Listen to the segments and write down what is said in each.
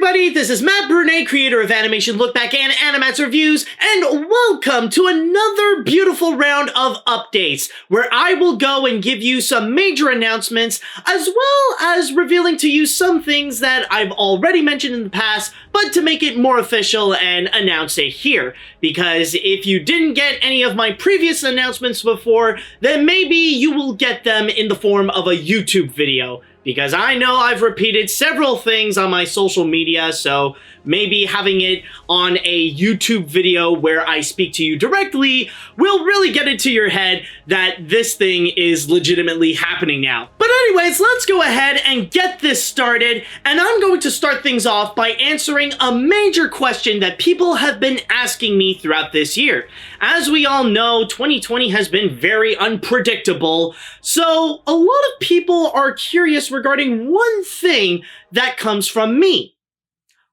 everybody, this is Matt Brunet, creator of Animation Look Back and AniMat's Reviews, and welcome to another beautiful round of updates, where I will go and give you some major announcements, as well as revealing to you some things that I've already mentioned in the past, but to make it more official and announce it here. Because if you didn't get any of my previous announcements before, then maybe you will get them in the form of a YouTube video. Because I know I've repeated several things on my social media, so maybe having it on a YouTube video where I speak to you directly will really get into your head that this thing is legitimately happening now. But anyways, let's go ahead and get this started, and I'm going to start things off by answering a major question that people have been asking me throughout this year. As we all know, 2020 has been very unpredictable, so a lot of people are curious regarding one thing that comes from me.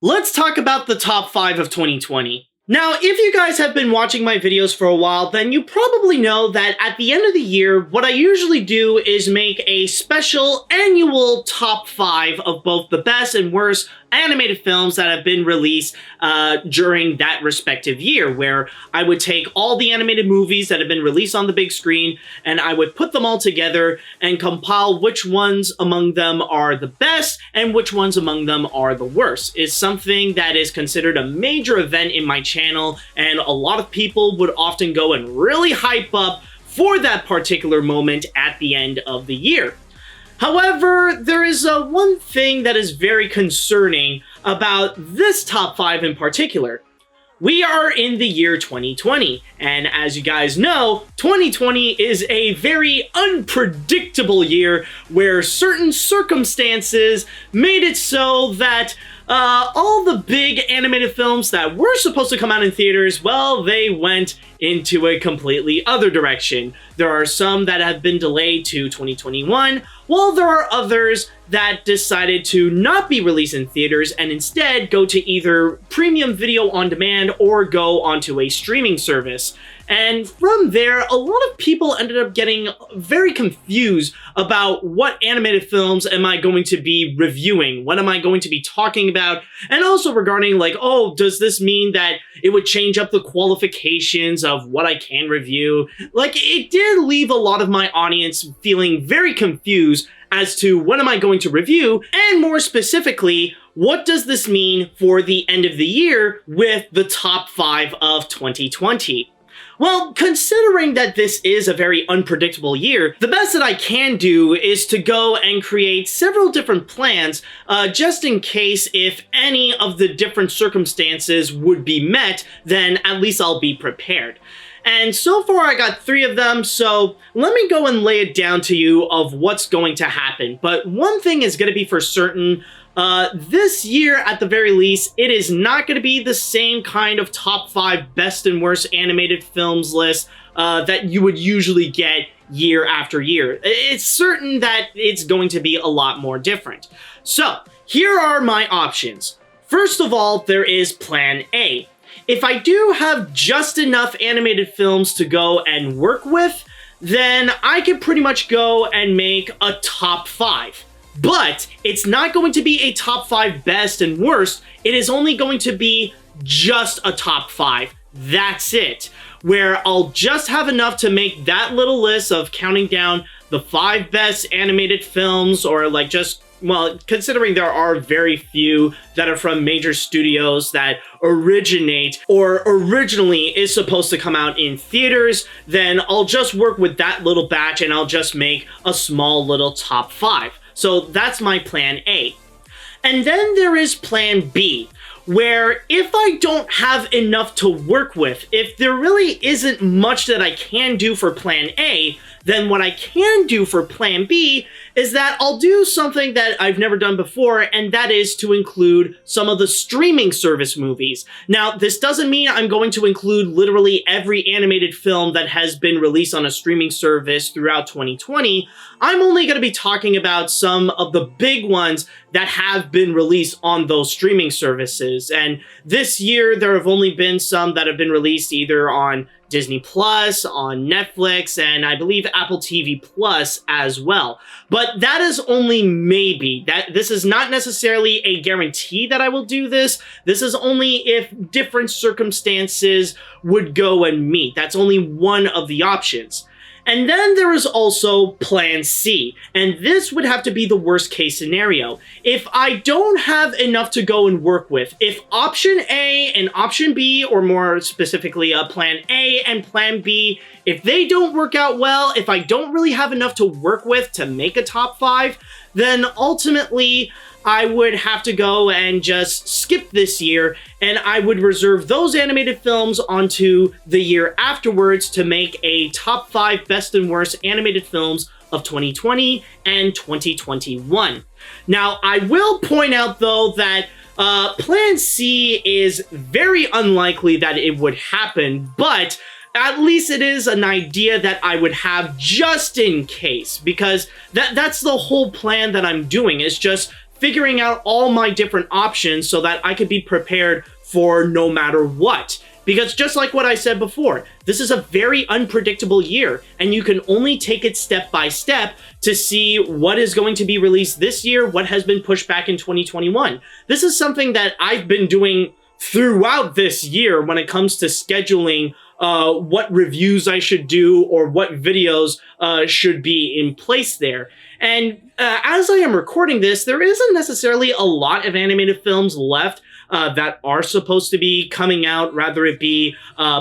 Let's talk about the top 5 of 2020. Now, if you guys have been watching my videos for a while, then you probably know that at the end of the year, what I usually do is make a special annual top 5 of both the best and worst animated films that have been released during that respective year, where I would take all the animated movies that have been released on the big screen and I would put them all together and compile which ones among them are the best and which ones among them are the worst. It's something that is considered a major event in my channel, and a lot of people would often go and really hype up for that particular moment at the end of the year. However, there is one thing that is very concerning about this top 5 in particular. We are in the year 2020, and as you guys know, 2020 is a very unpredictable year where certain circumstances made it so that all the big animated films that were supposed to come out in theaters, well, they went into a completely other direction. There are some that have been delayed to 2021, while there are others that decided to not be released in theaters and instead go to either premium video on demand or go onto a streaming service. And from there, a lot of people ended up getting very confused about what animated films am I going to be reviewing? What am I going to be talking about? And also regarding like, oh, does this mean that it would change up the qualifications of what I can review? Like, it did leave a lot of my audience feeling very confused as to what am I going to review, and more specifically, what does this mean for the end of the year with the top 5 of 2020? Well, considering that this is a very unpredictable year, the best that I can do is to go and create several different plans just in case if any of the different circumstances would be met, then at least I'll be prepared. And so far I got 3 of them, so let me go and lay it down to you of what's going to happen. But one thing is going to be for certain. This year, at the very least, it is not going to be the same kind of top 5 best and worst animated films list that you would usually get year after year. It's certain that it's going to be a lot more different. So, here are my options. First of all, there is Plan A. If I do have just enough animated films to go and work with, then I can pretty much go and make a top 5. But it's not going to be a top 5 best and worst. It is only going to be just a top 5. That's it. Where I'll just have enough to make that little list of counting down the 5 best animated films, or like just, well, considering there are very few that are from major studios that originate or originally is supposed to come out in theaters, then I'll just work with that little batch and I'll just make a small little top 5. So that's my Plan A. And then there is Plan B, where if I don't have enough to work with, if there really isn't much that I can do for Plan A, then what I can do for Plan B is that I'll do something that I've never done before, and that is to include some of the streaming service movies. Now, this doesn't mean I'm going to include literally every animated film that has been released on a streaming service throughout 2020. I'm only going to be talking about some of the big ones that have been released on those streaming services. And this year, there have only been some that have been released either on Disney Plus, on Netflix, and I believe Apple TV Plus as well. But that is only maybe. This is not necessarily a guarantee that I will do this. This is only if different circumstances would go and meet. That's only one of the options. And then there is also Plan C, and this would have to be the worst case scenario. If I don't have enough to go and work with, if option A and option B, or more specifically Plan A and Plan B, if they don't work out well, if I don't really have enough to work with to make a top 5, then ultimately I would have to go and just skip this year, and I would reserve those animated films onto the year afterwards to make a top 5 best and worst animated films of 2020 and 2021. Now, I will point out though that Plan C is very unlikely that it would happen, but at least it is an idea that I would have just in case, because that's the whole plan that I'm doing, is just figuring out all my different options so that I could be prepared for no matter what. Because just like what I said before, this is a very unpredictable year, and you can only take it step by step to see what is going to be released this year, what has been pushed back in 2021. This is something that I've been doing throughout this year when it comes to scheduling what reviews I should do or what videos should be in place there. And as I am recording this, there isn't necessarily a lot of animated films left that are supposed to be coming out, rather it be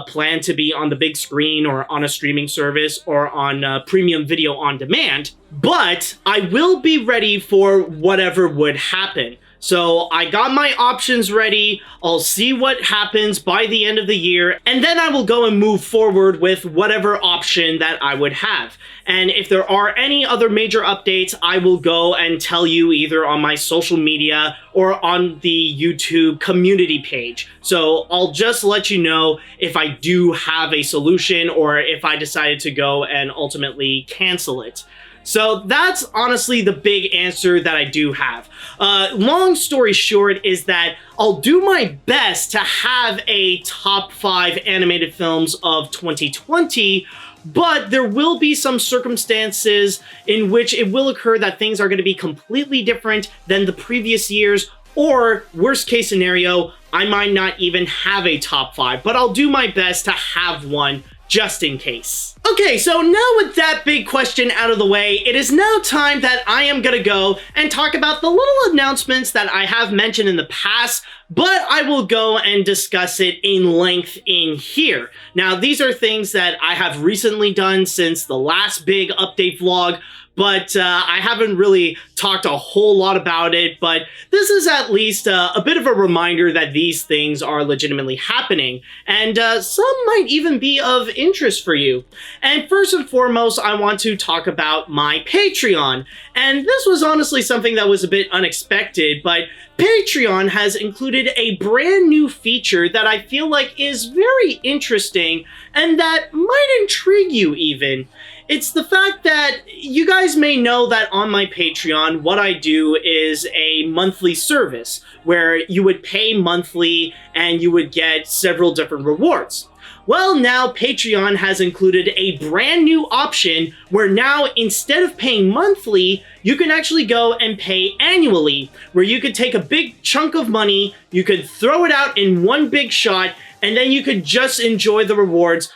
planned to be on the big screen or on a streaming service or on premium video on demand. But I will be ready for whatever would happen. So I got my options ready. I'll see what happens by the end of the year, and then I will go and move forward with whatever option that I would have. And if there are any other major updates, I will go and tell you either on my social media or on the YouTube community page. So I'll just let you know if I do have a solution or if I decided to go and ultimately cancel it. So that's honestly the big answer that I do have. Long story short is that I'll do my best to have a top 5 animated films of 2020, but there will be some circumstances in which it will occur that things are going to be completely different than the previous years, or worst case scenario, I might not even have a top 5, but I'll do my best to have one just in case. Okay, so now with that big question out of the way, it is now time that I am gonna go and talk about the little announcements that I have mentioned in the past, but I will go and discuss it in length in here. Now, these are things that I have recently done since the last big update vlog, but I haven't really talked a whole lot about it, but this is at least a bit of a reminder that these things are legitimately happening, and some might even be of interest for you. And first and foremost, I want to talk about my Patreon, and this was honestly something that was a bit unexpected, but Patreon has included a brand new feature that I feel like is very interesting and that might intrigue you even. It's the fact that you guys may know that on my Patreon, what I do is a monthly service where you would pay monthly and you would get several different rewards. Well, now Patreon has included a brand new option where now instead of paying monthly, you can actually go and pay annually, where you could take a big chunk of money, you could throw it out in one big shot, and then you could just enjoy the rewards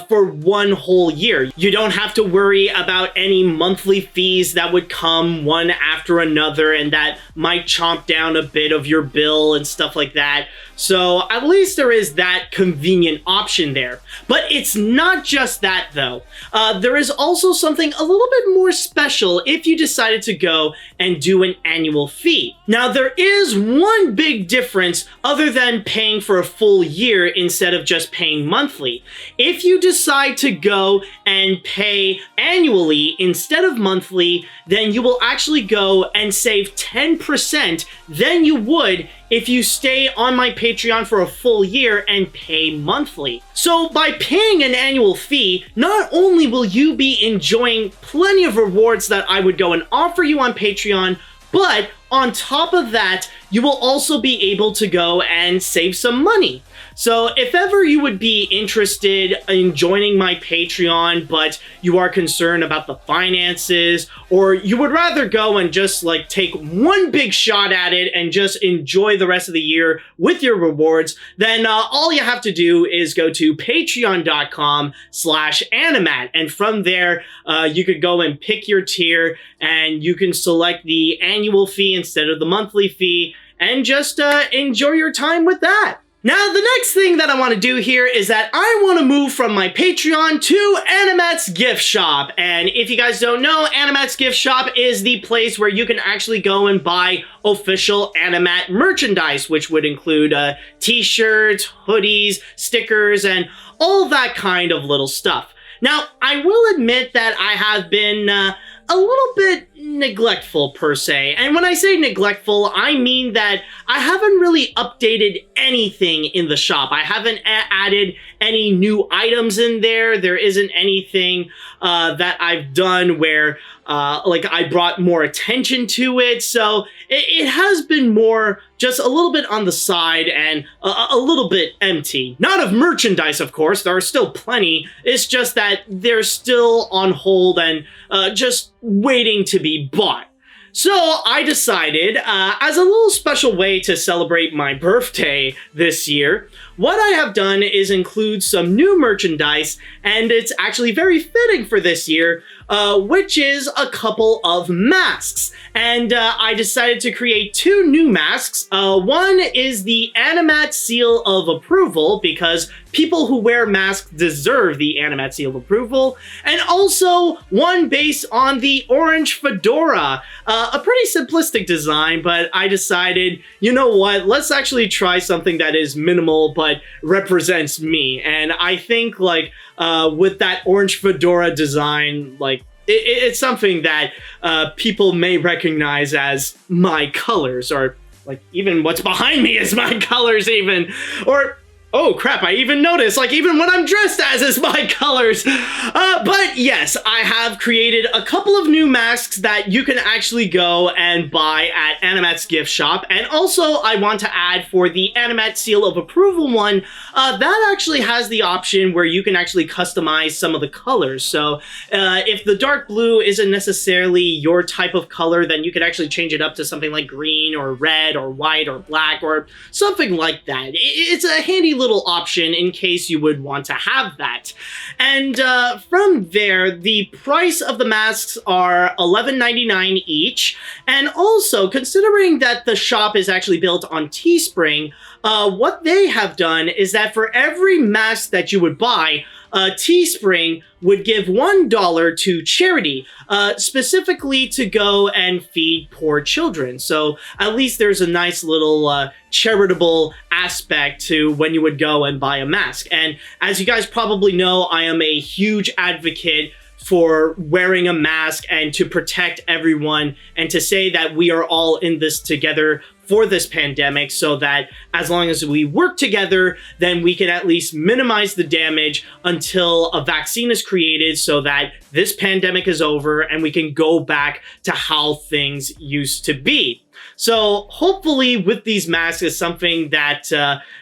for one whole year. You don't have to worry about any monthly fees that would come one after another and that might chomp down a bit of your bill and stuff like that. So at least there is that convenient option there. But it's not just that though. There is also something a little bit more special if you decided to go and do an annual fee. Now there is one big difference other than paying for a full year instead of just paying monthly. If you decide to go and pay annually instead of monthly, then you will actually go and save 10% than you would if you stay on my Patreon for a full year and pay monthly. So by paying an annual fee, not only will you be enjoying plenty of rewards that I would go and offer you on Patreon, but on top of that, you will also be able to go and save some money. So if ever you would be interested in joining my Patreon, but you are concerned about the finances, or you would rather go and just like take one big shot at it and just enjoy the rest of the year with your rewards, then all you have to do is go to patreon.com/AniMat. And from there, you could go and pick your tier, and you can select the annual fee instead of the monthly fee, and just enjoy your time with that. Now, the next thing that I want to do here is that I want to move from my Patreon to AniMat's gift shop. And if you guys don't know, AniMat's gift shop is the place where you can actually go and buy official AniMat merchandise, which would include t-shirts, hoodies, stickers, and all that kind of little stuff. Now, I will admit that I have been a little bit neglectful per se. And when I say neglectful, I mean that I haven't really updated anything in the shop. I haven't added any new items in there. There isn't anything that I've done where like I brought more attention to it. So it has been more just a little bit on the side and a little bit empty. Not of merchandise, of course. There are still plenty. It's just that they're still on hold and just waiting to be bought. So I decided, as a little special way to celebrate my birthday this year, what I have done is include some new merchandise, and it's actually very fitting for this year, which is a couple of masks. And I decided to create two new masks. One is the AniMat Seal of Approval, because people who wear masks deserve the AniMat Seal of Approval, and also one based on the orange fedora. A pretty simplistic design, but I decided, you know what, let's actually try something that is minimal but represents me. And I think like with that orange fedora design, like it's something that people may recognize as my colors, or like even what's behind me is my colors even, or oh crap, I even noticed, like even what I'm dressed as is my colors. But yes, I have created a couple of new masks that you can actually go and buy at AniMat's gift shop. And also I want to add for the AniMat Seal of Approval one, that actually has the option where you can actually customize some of the colors. So if the dark blue isn't necessarily your type of color, then you could actually change it up to something like green or red or white or black or something like that. It's a handy little option in case you would want to have that. And from there, the price of the masks are $11.99 each. And also, considering that the shop is actually built on Teespring, what they have done is that for every mask that you would buy, Teespring would give $1 to charity, specifically to go and feed poor children. So at least there's a nice little charitable aspect to when you would go and buy a mask. And as you guys probably know, I am a huge advocate for wearing a mask and to protect everyone, and to say that we are all in this together for this pandemic, so that as long as we work together, then we can at least minimize the damage until a vaccine is created, so that this pandemic is over and we can go back to how things used to be. So hopefully with these masks is something that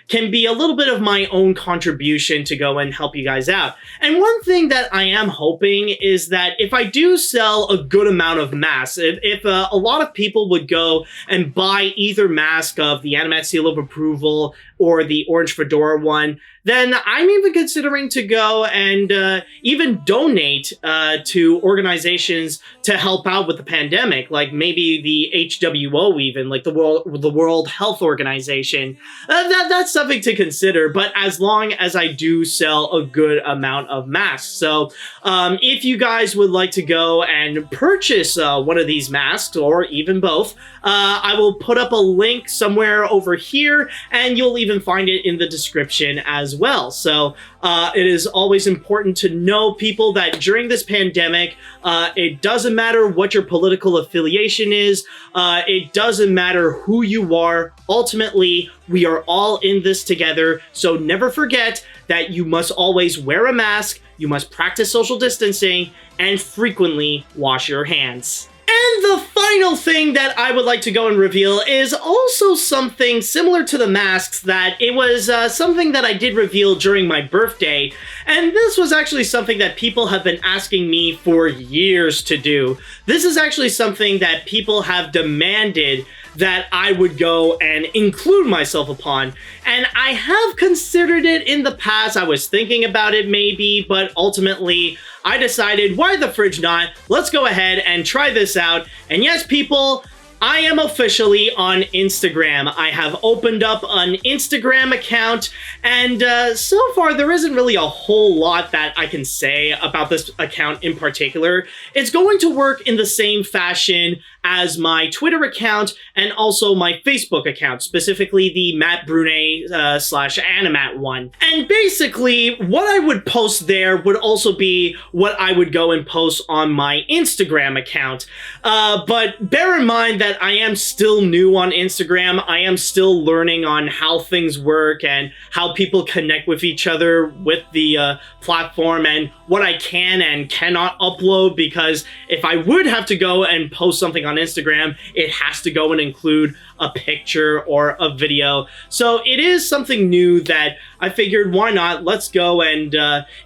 can be a little bit of my own contribution to go and help you guys out. And one thing that I am hoping is that if I do sell a good amount of masks, if a lot of people would go and buy either mask of the AniMat Seal of Approval or the orange fedora one, then I'm even considering to go and even donate to organizations to help out with the pandemic, like maybe the HWO, even like the World Health Organization. That's something to consider, but as long as I do sell a good amount of masks. So if you guys would like to go and purchase one of these masks, or even both, I will put up a link somewhere over here, and you'll even find it in the description as well. So it is always important to know, people, that during this pandemic, it doesn't matter what your political affiliation is. It doesn't matter who you are. Ultimately, we are all in this together. So never forget that you must always wear a mask, you must practice social distancing, and frequently wash your hands. And And the final thing that I would like to go and reveal is also something similar to the masks, that it was something that I did reveal during my birthday, and this was actually something that people have been asking me for years to do. This is actually something that people have demanded that I would go and include myself upon. And I have considered it in the past. I was thinking about it maybe, but ultimately I decided, why the fridge not? Let's go ahead and try this out. And yes, people, I am officially on Instagram. I have opened up an Instagram account, and so far there isn't really a whole lot that I can say about this account in particular. It's going to work in the same fashion as my Twitter account and also my Facebook account, specifically the Matt Brunet slash AniMat one. And basically, what I would post there would also be what I would go and post on my Instagram account. But bear in mind that I am still new on Instagram. I am still learning on how things work and how people connect with each other with the platform, and what I can and cannot upload, because if I would have to go and post something on Instagram, it has to go and include a picture or a video. So it is something new that I figured, why not? Let's go and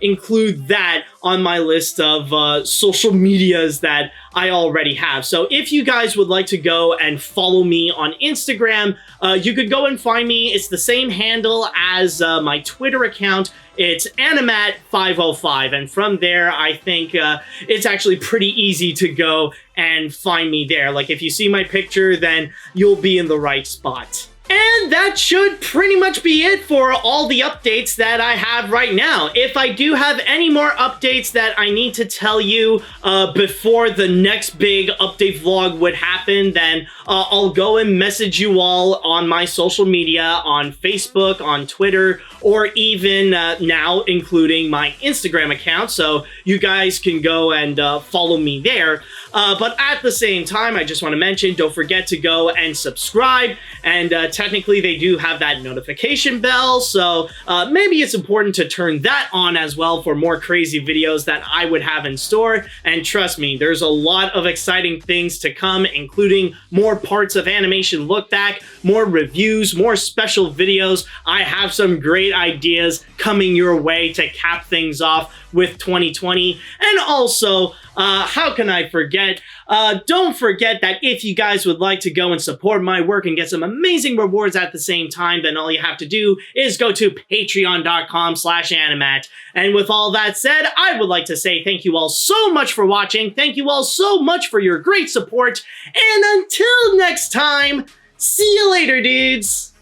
include that on my list of social medias that I already have. So if you guys would like to go and follow me on Instagram, you could go and find me. It's the same handle as my Twitter account. It's AniMat505, and from there, I think it's actually pretty easy to go and find me there. Like, if you see my picture, then you'll be in the right spot. And that should pretty much be it for all the updates that I have right now. If I do have any more updates that I need to tell you before the next big update vlog would happen, then I'll go and message you all on my social media, on Facebook, on Twitter, or even now including my Instagram account, so you guys can go and follow me there. But at the same time, I just want to mention, don't forget to go and subscribe, and technically they do have that notification bell, so maybe it's important to turn that on as well for more crazy videos that I would have in store. And trust me, there's a lot of exciting things to come, including more parts of Animation Look Back, more reviews, more special videos. I have some great ideas coming your way to cap things off with 2020. And also, how can I forget? Don't forget that if you guys would like to go and support my work and get some amazing rewards at the same time, then all you have to do is go to patreon.com/animat. And with all that said, I would like to say thank you all so much for watching. Thank you all so much for your great support. And until next time, see you later, dudes.